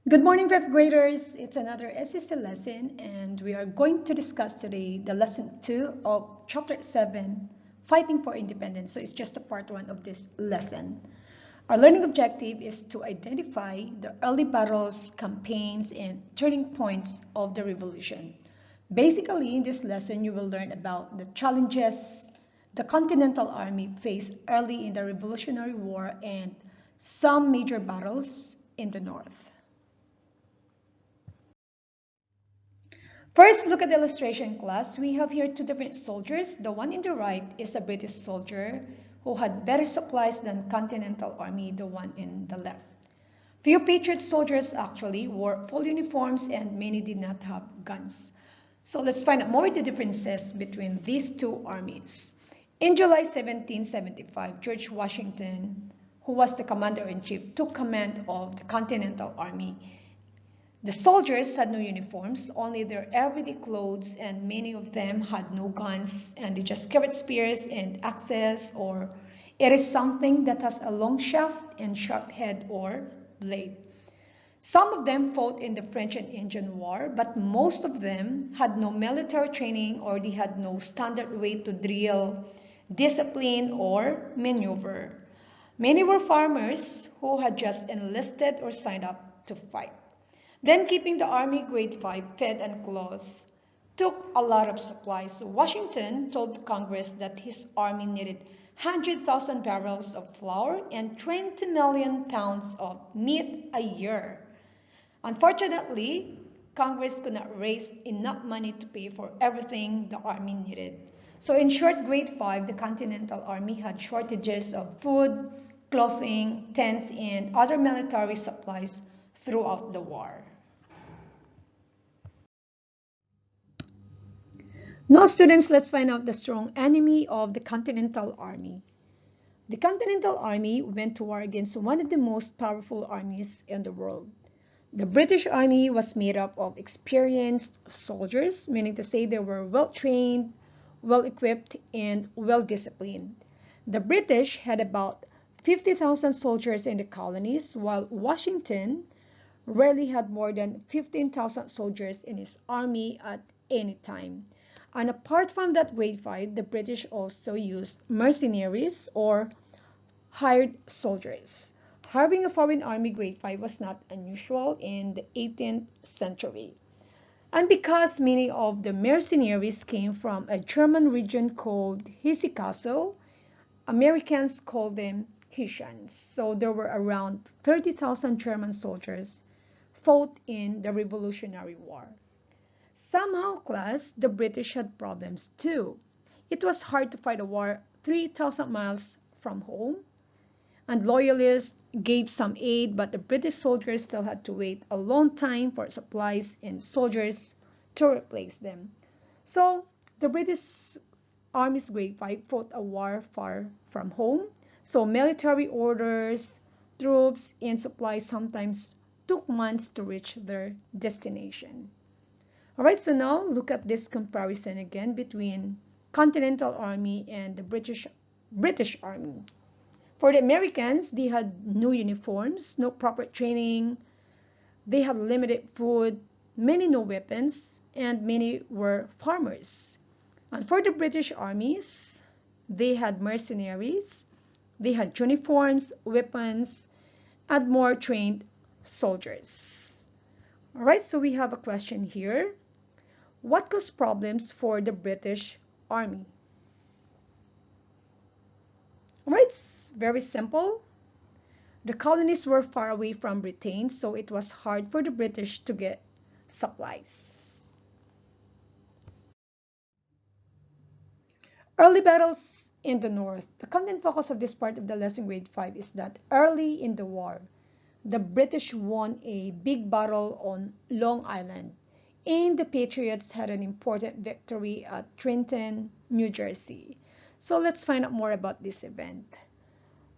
Good morning, fifth graders. It's another SST lesson, and we are going to discuss today the lesson 2 of chapter 7, Fighting for Independence. So it's just a part 1 of this lesson. Our learning objective is to identify the early battles, campaigns, and turning points of the revolution. Basically, in this lesson, you will learn about the challenges the Continental Army faced early in the Revolutionary War and some major battles in the North. First, look at the illustration class. We have here two different soldiers. The one in the right is a British soldier who had better supplies than Continental Army, the one in the left. Few Patriot soldiers actually wore full uniforms and many did not have guns. So let's find out more the differences between these two armies. In July 1775, George Washington, who was the commander-in-chief, took command of the Continental Army. The soldiers had no uniforms, only their everyday clothes, and many of them had no guns, and they just carried spears and axes, or it is something that has a long shaft and sharp head or blade. Some of them fought in the French and Indian War, but most of them had no military training or they had no standard way to drill, discipline, or maneuver. Many were farmers who had just enlisted or signed up to fight. Then keeping the Army grade 5 fed and clothed took a lot of supplies. So Washington told Congress that his army needed 100,000 barrels of flour and 20 million pounds of meat a year. Unfortunately, Congress could not raise enough money to pay for everything the army needed. So in short, grade 5, the Continental Army had shortages of food, clothing, tents, and other military supplies throughout the war. Now, students, let's find out the strong enemy of the Continental Army. The Continental Army went to war against one of the most powerful armies in the world. The British Army was made up of experienced soldiers, meaning to say they were well-trained, well-equipped, and well-disciplined. The British had about 50,000 soldiers in the colonies, while Washington rarely had more than 15,000 soldiers in his army at any time. And apart from that grade 5, the British also used mercenaries or hired soldiers. Having a foreign army grade 5 was not unusual in the 18th century. And because many of the mercenaries came from a German region called Hesse Castle, Americans called them Hessians. So there were around 30,000 German soldiers fought in the Revolutionary War. Somehow, class, the British had problems too. It was hard to fight a war 3,000 miles from home, and loyalists gave some aid, but the British soldiers still had to wait a long time for supplies and soldiers to replace them. So the British Army's grade 5 fought a war far from home, so military orders, troops, and supplies sometimes took months to reach their destination. Alright, so now look at this comparison again between Continental Army and the British Army. For the Americans, they had no uniforms, no proper training, they had limited food, many no weapons, and many were farmers. And for the British armies, they had mercenaries, they had uniforms, weapons, and more trained soldiers. Alright, so we have a question here. What caused problems for the British Army? Alright, it's very simple. The colonies were far away from Britain, so it was hard for the British to get supplies. Early battles in the North. The content focus of this part of the lesson grade 5 is that early in the war, the British won a big battle on Long Island, and the Patriots had an important victory at Trenton, New Jersey. So let's find out more about this event.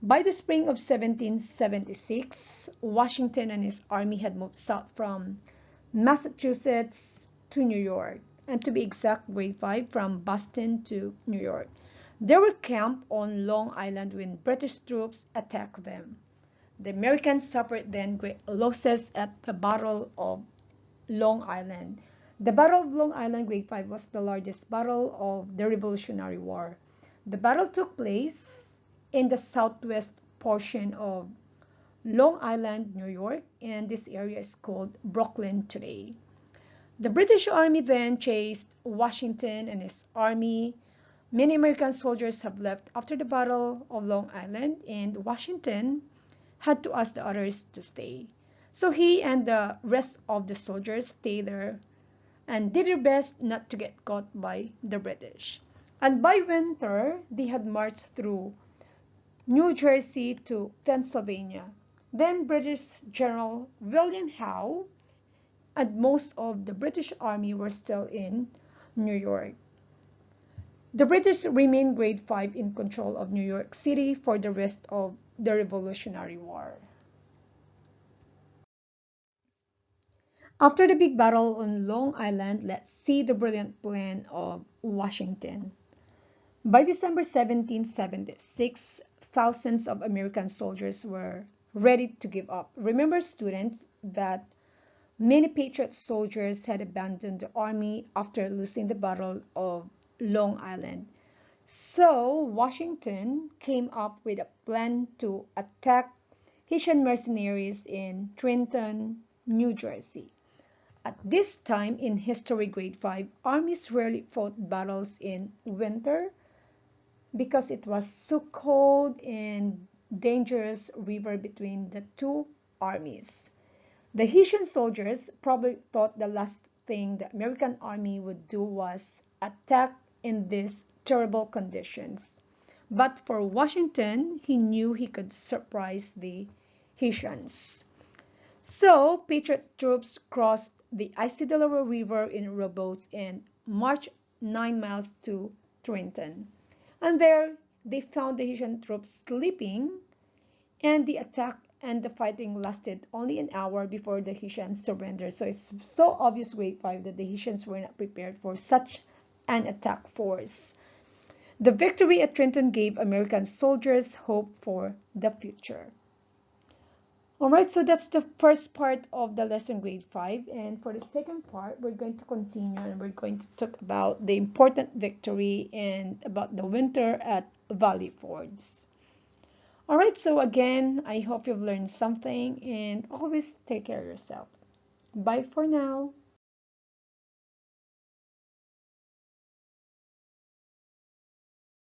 By the spring of 1776, Washington and his army had moved south from Massachusetts to New York, and to be exact, grade 5, from Boston to New York. They were camped on Long Island when British troops attacked them. The Americans suffered then great losses at the Battle of Long Island. The Battle of Long Island, Grade 5, was the largest battle of the Revolutionary War. The battle took place in the southwest portion of Long Island, New York, and this area is called Brooklyn today. The British Army then chased Washington and his army. Many American soldiers have left after the Battle of Long Island, and Washington had to ask the others to stay. So he and the rest of the soldiers stayed there and did their best not to get caught by the British. And by winter, they had marched through New Jersey to Pennsylvania. Then British General William Howe and most of the British Army were still in New York. The British remained Grade 5 in control of New York City for the rest of the Revolutionary War. After the big battle on Long Island, let's see the brilliant plan of Washington. By December 1776, thousands of American soldiers were ready to give up. Remember, students, that many Patriot soldiers had abandoned the army after losing the Battle of Long Island. So Washington came up with a plan to attack Haitian mercenaries in Trenton, New Jersey. At this time in history, Grade 5, armies rarely fought battles in winter because it was so cold and dangerous river between the two armies. The Haitian soldiers probably thought the last thing the American army would do was attack in these terrible conditions. But for Washington, he knew he could surprise the Haitians. So Patriot troops crossed the icy Delaware River in rowboats and marched 9 miles to Trenton. And there they found the Haitian troops sleeping, and the attack and the fighting lasted only an hour before the Haitians surrendered. So it's so obvious, Grade 5, that the Haitians were not prepared for such an attack force. The victory at Trenton gave American soldiers hope for the future. Alright, so that's the first part of the lesson, Grade 5. And for the second part, we're going to continue and we're going to talk about the important victory and about the winter at Valley Fords. Alright, so again, I hope you've learned something and always take care of yourself. Bye for now.